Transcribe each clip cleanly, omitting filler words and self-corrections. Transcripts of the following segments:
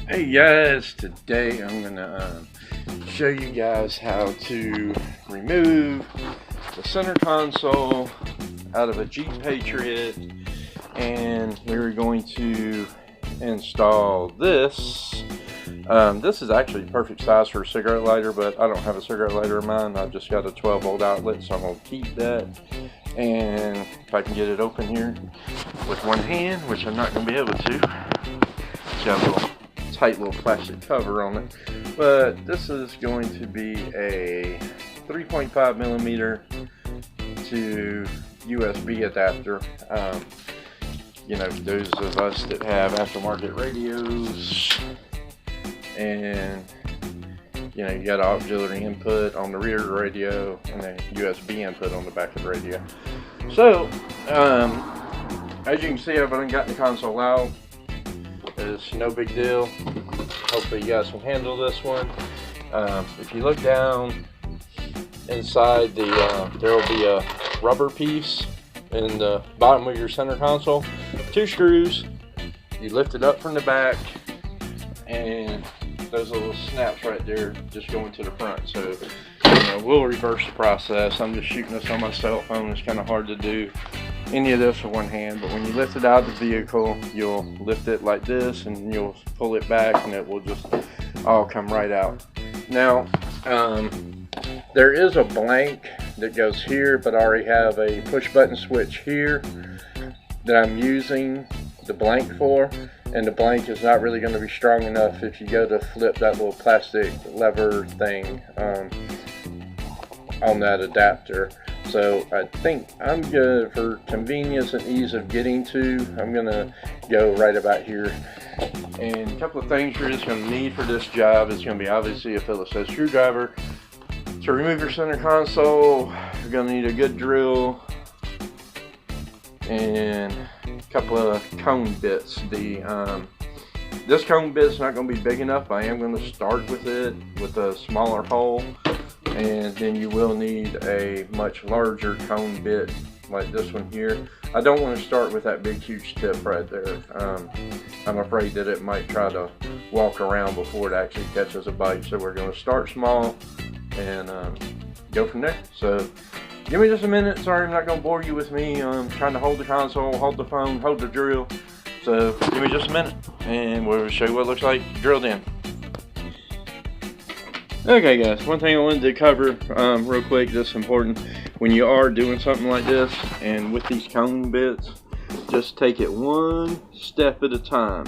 Hey guys, today I'm gonna show you guys how to remove the center console out of a Jeep Patriot, and we're going to install this. This is actually perfect size for a cigarette lighter, but I don't have a cigarette lighter in mine. I've just got a 12-volt outlet, so I'm going to keep that. And if I can get it open here with one hand, which I'm not going to be able to, it's got a little tight little plastic cover on it. But this is going to be a 3.5 millimeter to USB adapter. You know, those of us that have aftermarket radios, and you know, you got auxiliary input on the rear of the radio and a USB input on the back of the radio. So as you can see, I've already got the console out. It's no big deal. Hopefully you guys can handle this one. If you look down inside, there will be a rubber piece in the bottom of your center console. 2 screws. You lift it up from the back, and those little snaps right there just go into the front. So we'll reverse the process. I'm just shooting this on my cell phone. It's kind of hard to do any of this with one hand, but when you lift it out of the vehicle, you'll lift it like this and you'll pull it back and it will just all come right out. Now there is a blank that goes here, but I already have a push button switch here that I'm using the blank for, and the blank is not really going to be strong enough if you go to flip that little plastic lever thing on that adapter. So I think I'm good for convenience and ease of getting to. I'm gonna go right about here. And a couple of things you're just gonna need for this job is gonna be obviously a Phillips head screwdriver. To remove your center console, you're gonna need a good drill and a couple of cone bits. This cone bit's not gonna be big enough, but I am gonna start with it with a smaller hole. And then you will need a much larger cone bit like this one here. I don't want to start with that big huge tip right there. I'm afraid that it might try to walk around before it actually catches a bite. So we're going to start small and go from there. So give me just a minute. Sorry, I'm not going to bore you with me trying to hold the console, hold the phone, hold the drill. So give me just a minute and we'll show you what it looks like drilled in. Okay guys, one thing I wanted to cover real quick, that's important. When you are doing something like this and with these cone bits, just take it one step at a time.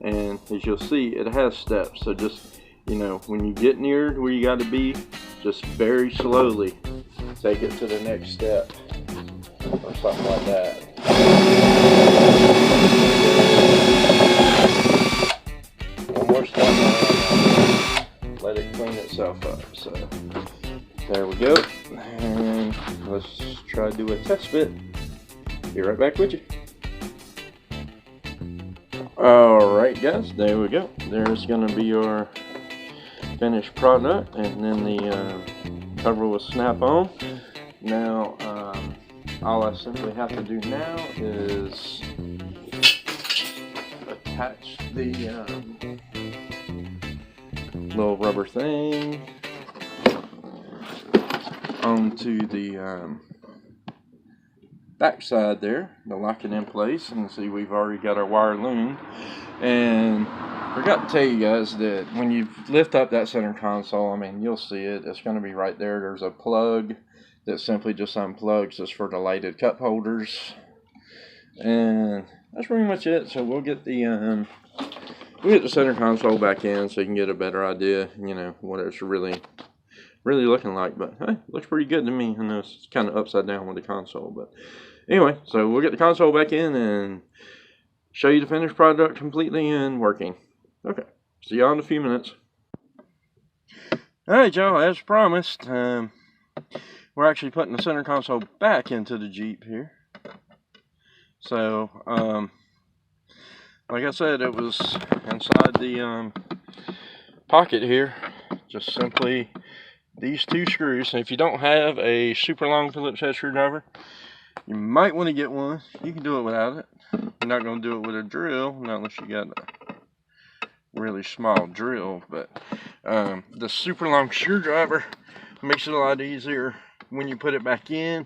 And as you'll see, it has steps. So just, you know, when you get near where you got to be, just very slowly take it to the next step or something like that. One more step. Let it clean itself up. So there we go, and let's try to do a test fit. Be right back with you. Alright guys, there we go. There's gonna be your finished product, and then the cover will snap on. Now all I simply have to do now is attach the little rubber thing onto the back side there to lock it in place. And see, we've already got our wire loomed. And I forgot to tell you guys that when you lift up that center console, I mean, you'll see it, it's going to be right there. There's a plug that simply just unplugs. It's for the lighted cup holders, and that's pretty much it. So we'll get the center console back in so you can get a better idea, you know, what it's really looking like. But hey, it looks pretty good to me. I know it's kind of upside down with the console, but anyway, so we'll get the console back in and show you the finished product completely and working. Okay, see y'all in a few minutes. Alright y'all, as promised, we're actually putting the center console back into the Jeep here. So like I said, it was inside the pocket here. Just simply these 2 screws. And if you don't have a super long Phillips head screwdriver, you might want to get one. You can do it without it. You're not going to do it with a drill, not unless you got really small drill, but the super long screwdriver makes it a lot easier when you put it back in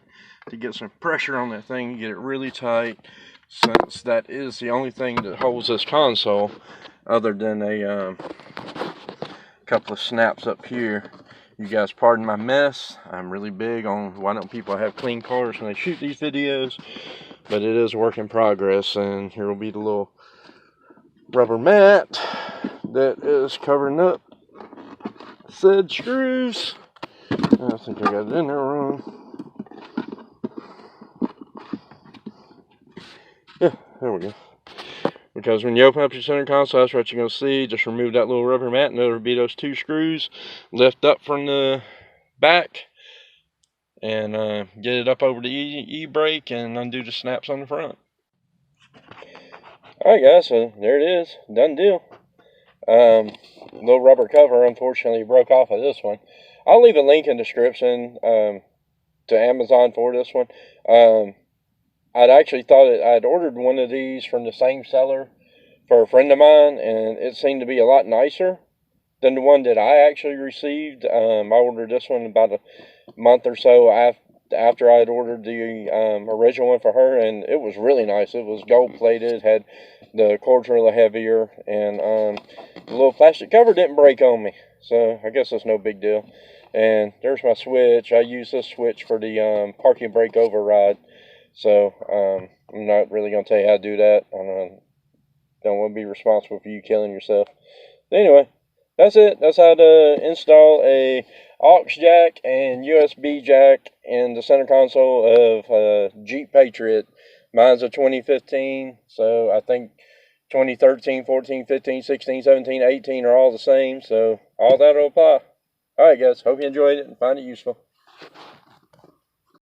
to get some pressure on that thing, get it really tight, since that is the only thing that holds this console other than a couple of snaps up here. You guys pardon my mess. I'm really big on why don't people have clean cars when they shoot these videos, but it is a work in progress. And here will be the little rubber mat that is covering up said screws. I think I got it in there wrong. Yeah, there we go. Because when you open up your center console, that's what you're going to see. Just remove that little rubber mat, and there'll be those two screws. Lift up from the back, and get it up over the e-brake, and undo the snaps on the front. Alright guys, so there it is. Done deal. Little rubber cover, unfortunately, broke off of this one. I'll leave a link in the description to Amazon for this one. I'd actually thought I'd ordered one of these from the same seller for a friend of mine, and it seemed to be a lot nicer than the one that I actually received. I ordered this one about a month or so after I had ordered the original one for her, and it was really nice. It was gold plated, had the cords really heavier, and the little plastic cover didn't break on me, so I guess that's no big deal. And there's my switch. I use this switch for the parking brake override. So, I'm not really going to tell you how to do that. I don't want to be responsible for you killing yourself. Anyway, that's it. That's how to install a aux jack and USB jack in the center console of a Jeep Patriot. Mine's a 2015, so I think 2013, 14, 15, 16, 17, 18 are all the same. So, all that will apply. Alright guys, hope you enjoyed it and find it useful.